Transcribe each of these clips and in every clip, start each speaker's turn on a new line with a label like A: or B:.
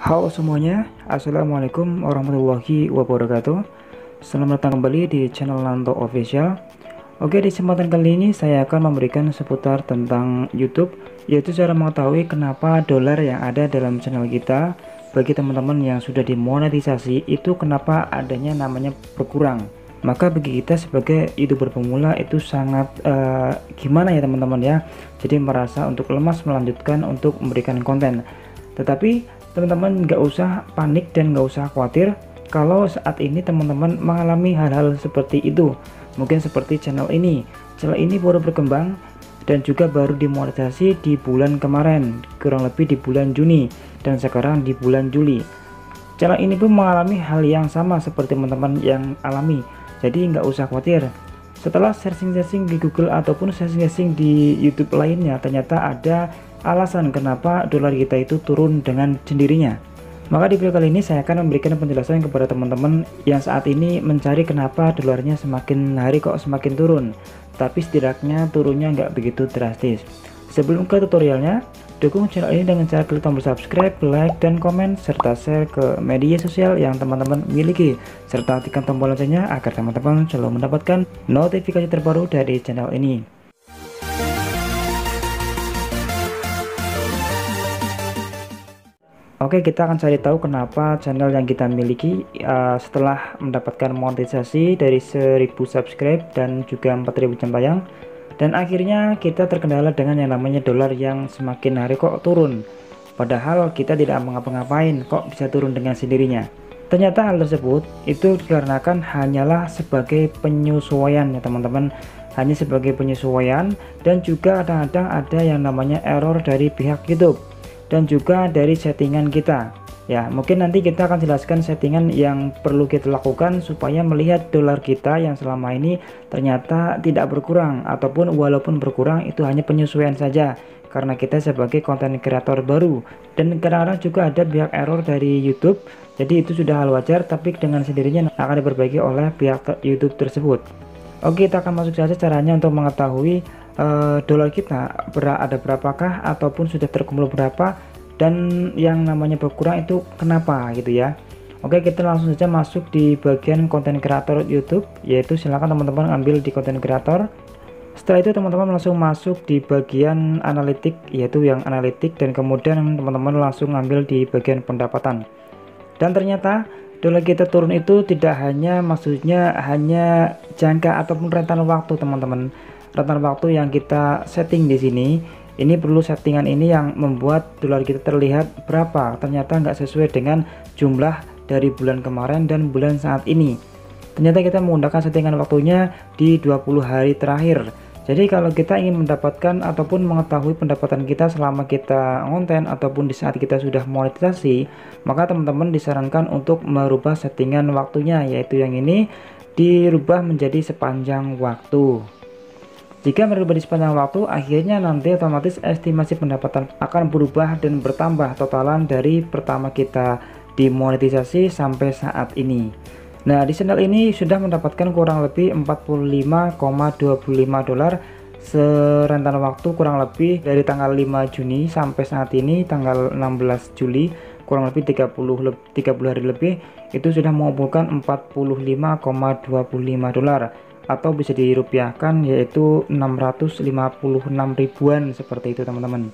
A: Halo semuanya, Assalamualaikum warahmatullahi wabarakatuh. Selamat datang kembali di channel Lanto Official. Oke, di kesempatan kali ini saya akan memberikan seputar tentang YouTube, yaitu cara mengetahui kenapa dolar yang ada dalam channel kita bagi teman-teman yang sudah dimonetisasi itu kenapa adanya namanya berkurang. Maka bagi kita sebagai YouTuber pemula itu sangat gimana ya teman-teman ya, jadi merasa untuk lemas melanjutkan untuk memberikan konten. Tetapi teman-teman nggak usah panik dan nggak usah khawatir kalau saat ini teman-teman mengalami hal-hal seperti itu. Mungkin seperti channel ini baru berkembang dan juga baru dimonetisasi di bulan kemarin, kurang lebih di bulan Juni, dan sekarang di bulan Juli. Channel ini pun mengalami hal yang sama seperti teman-teman yang alami, jadi nggak usah khawatir. Setelah searching-searching di Google ataupun searching-searching di YouTube lainnya, ternyata ada alasan kenapa dolar kita itu turun dengan sendirinya. Maka di video kali ini saya akan memberikan penjelasan kepada teman-teman yang saat ini mencari kenapa dolarnya semakin hari kok semakin turun, tapi setidaknya turunnya nggak begitu drastis. Sebelum ke tutorialnya, dukung channel ini dengan cara klik tombol subscribe, like, dan komen, serta share ke media sosial yang teman-teman miliki, serta tekan tombol loncengnya agar teman-teman selalu mendapatkan notifikasi terbaru dari channel ini. Oke, kita akan cari tahu kenapa channel yang kita miliki setelah mendapatkan monetisasi dari 1000 subscribe dan juga 4000 jam tayang, dan akhirnya kita terkendala dengan yang namanya dolar yang semakin hari kok turun, padahal kita tidak mengapa-ngapain kok bisa turun dengan sendirinya. Ternyata hal tersebut itu dikarenakan hanyalah sebagai penyesuaian ya teman-teman, hanya sebagai penyesuaian, dan juga kadang-kadang ada yang namanya error dari pihak YouTube dan juga dari settingan kita ya. Mungkin nanti kita akan jelaskan settingan yang perlu kita lakukan supaya melihat dolar kita yang selama ini ternyata tidak berkurang, ataupun walaupun berkurang itu hanya penyesuaian saja karena kita sebagai konten kreator baru. Dan kadang-kadang juga ada pihak error dari YouTube, jadi itu sudah hal wajar, tapi dengan sendirinya akan diperbaiki oleh pihak YouTube tersebut. Oke, kita akan masuk saja caranya untuk mengetahui dolar kita ada berapakah ataupun sudah terkumpul berapa, dan yang namanya berkurang itu kenapa gitu ya. Oke, kita langsung saja masuk di bagian konten kreator YouTube, yaitu silakan teman-teman ambil di konten kreator. Setelah itu teman-teman langsung masuk di bagian analitik, yaitu yang analitik, dan kemudian teman-teman langsung ambil di bagian pendapatan. Dan ternyata dolar kita turun itu tidak hanya hanya jangka ataupun rentan waktu teman-teman. Rentan waktu yang kita setting di sini, ini perlu settingan ini yang membuat dolar kita terlihat berapa, ternyata nggak sesuai dengan jumlah dari bulan kemarin dan bulan saat ini. Ternyata kita menggunakan settingan waktunya di 20 hari terakhir. Jadi kalau kita ingin mendapatkan ataupun mengetahui pendapatan kita selama kita konten ataupun di saat kita sudah monetisasi, maka teman-teman disarankan untuk merubah settingan waktunya, yaitu yang ini dirubah menjadi sepanjang waktu. Jika merubah di sepanjang waktu, akhirnya nanti otomatis estimasi pendapatan akan berubah dan bertambah totalan dari pertama kita dimonetisasi sampai saat ini. Nah, di channel ini sudah mendapatkan kurang lebih 45,25 dolar serentan waktu kurang lebih dari tanggal 5 Juni sampai saat ini tanggal 16 Juli, kurang lebih 30 hari lebih, itu sudah mengumpulkan 45,25 dolar, atau bisa dirupiahkan yaitu 656 ribuan seperti itu teman-teman.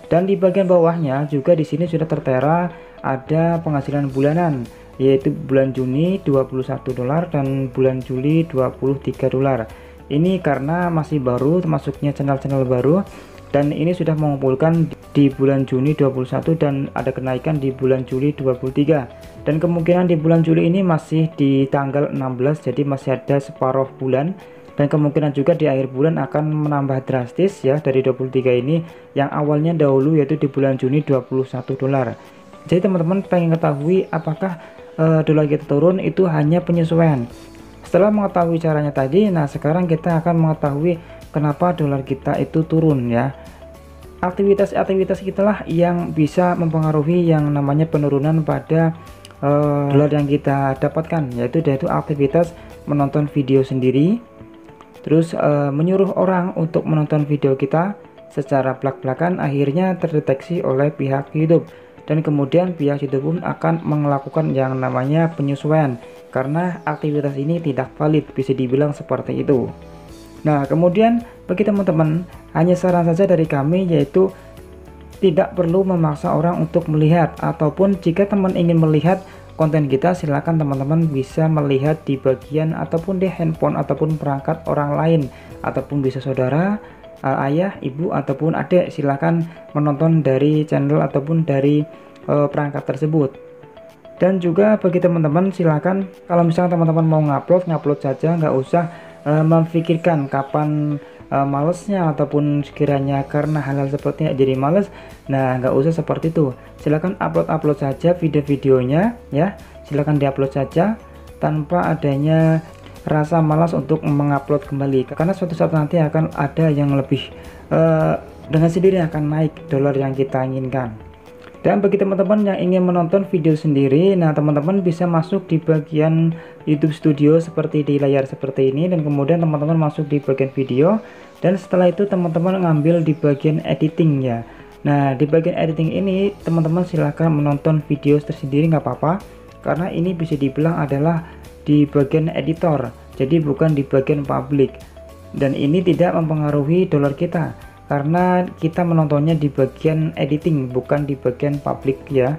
A: Dan di bagian bawahnya juga di sini sudah tertera ada penghasilan bulanan, yaitu bulan Juni 21 dolar dan bulan Juli 23 dolar. Ini karena masih baru, termasuknya channel-channel baru, dan ini sudah mengumpulkan di bulan Juni 21 dan ada kenaikan di bulan Juli 23, dan kemungkinan di bulan Juli ini masih di tanggal 16, jadi masih ada separuh bulan, dan kemungkinan juga di akhir bulan akan menambah drastis ya dari 23 ini yang awalnya dahulu yaitu di bulan Juni 21 dolar. Jadi teman-teman pengen ketahui apakah dolar kita turun itu hanya penyesuaian. Setelah mengetahui caranya tadi, nah sekarang kita akan mengetahui kenapa dolar kita itu turun ya. Aktivitas-aktivitas itulah yang bisa mempengaruhi yang namanya penurunan pada dolar yang kita dapatkan, yaitu aktivitas menonton video sendiri, terus menyuruh orang untuk menonton video kita secara belak-belakan, akhirnya terdeteksi oleh pihak YouTube dan kemudian pihak YouTube pun akan melakukan yang namanya penyesuaian karena aktivitas ini tidak valid, bisa dibilang seperti itu. Nah, kemudian bagi teman-teman, hanya saran saja dari kami, yaitu tidak perlu memaksa orang untuk melihat, ataupun jika teman ingin melihat konten kita, silakan teman-teman bisa melihat di bagian ataupun di handphone ataupun perangkat orang lain, ataupun bisa saudara, ayah, ibu, ataupun adik, silakan menonton dari channel ataupun dari perangkat tersebut. Dan juga bagi teman-teman, silakan kalau misalnya teman-teman mau ngupload saja, nggak usah memikirkan kapan malesnya ataupun sekiranya karena hal-hal sepertinya jadi males. Nah, nggak usah seperti itu, silahkan upload saja video-videonya ya, silahkan diupload saja tanpa adanya rasa malas untuk mengupload kembali, karena suatu saat nanti akan ada yang lebih dengan sendiri akan naik dolar yang kita inginkan. Dan bagi teman-teman yang ingin menonton video sendiri, nah teman-teman bisa masuk di bagian YouTube Studio seperti di layar seperti ini, dan kemudian teman-teman masuk di bagian video, dan setelah itu teman-teman ngambil di bagian editing ya. Nah, di bagian editing ini teman-teman silahkan menonton video tersendiri, nggak apa-apa, karena ini bisa dibilang adalah di bagian editor, jadi bukan di bagian publik, dan ini tidak mempengaruhi dolar kita karena kita menontonnya di bagian editing, bukan di bagian publik ya.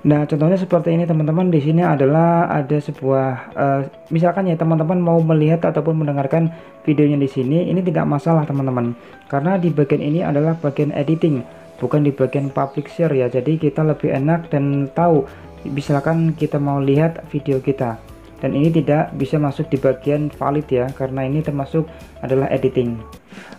A: Nah, contohnya seperti ini teman-teman. Di sini adalah ada sebuah misalkan ya teman-teman mau melihat ataupun mendengarkan videonya di sini, ini tidak masalah teman-teman, karena di bagian ini adalah bagian editing, bukan di bagian public share ya. Jadi kita lebih enak dan tahu misalkan kita mau lihat video kita, dan ini tidak bisa masuk di bagian valid ya, karena ini termasuk adalah editing.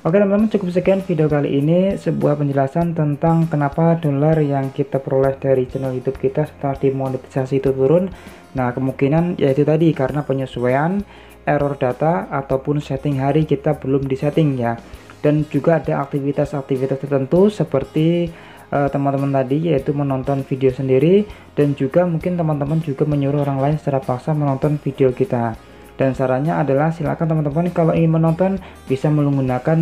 A: Oke teman-teman, cukup sekian video kali ini, sebuah penjelasan tentang kenapa dolar yang kita peroleh dari channel YouTube kita setelah dimonetisasi itu turun. Nah, kemungkinan yaitu tadi karena penyesuaian, error data, ataupun setting hari kita belum disetting ya. Dan juga ada aktivitas-aktivitas tertentu seperti teman-teman tadi, yaitu menonton video sendiri, dan juga mungkin teman-teman juga menyuruh orang lain secara paksa menonton video kita. Dan sarannya adalah silakan teman-teman kalau ingin menonton bisa menggunakan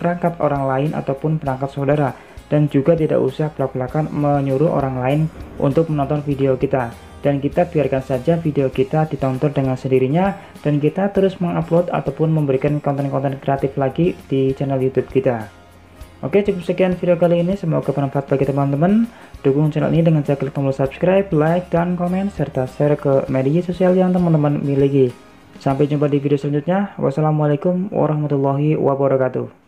A: perangkat orang lain ataupun perangkat saudara, dan juga tidak usah belak-belakan menyuruh orang lain untuk menonton video kita, dan kita biarkan saja video kita ditonton dengan sendirinya, dan kita terus mengupload ataupun memberikan konten-konten kreatif lagi di channel YouTube kita. Oke, cukup sekian video kali ini, semoga bermanfaat bagi teman-teman. Dukung channel ini dengan cara klik tombol subscribe, like, dan komen, serta share ke media sosial yang teman-teman miliki. Sampai jumpa di video selanjutnya. Wassalamualaikum warahmatullahi wabarakatuh.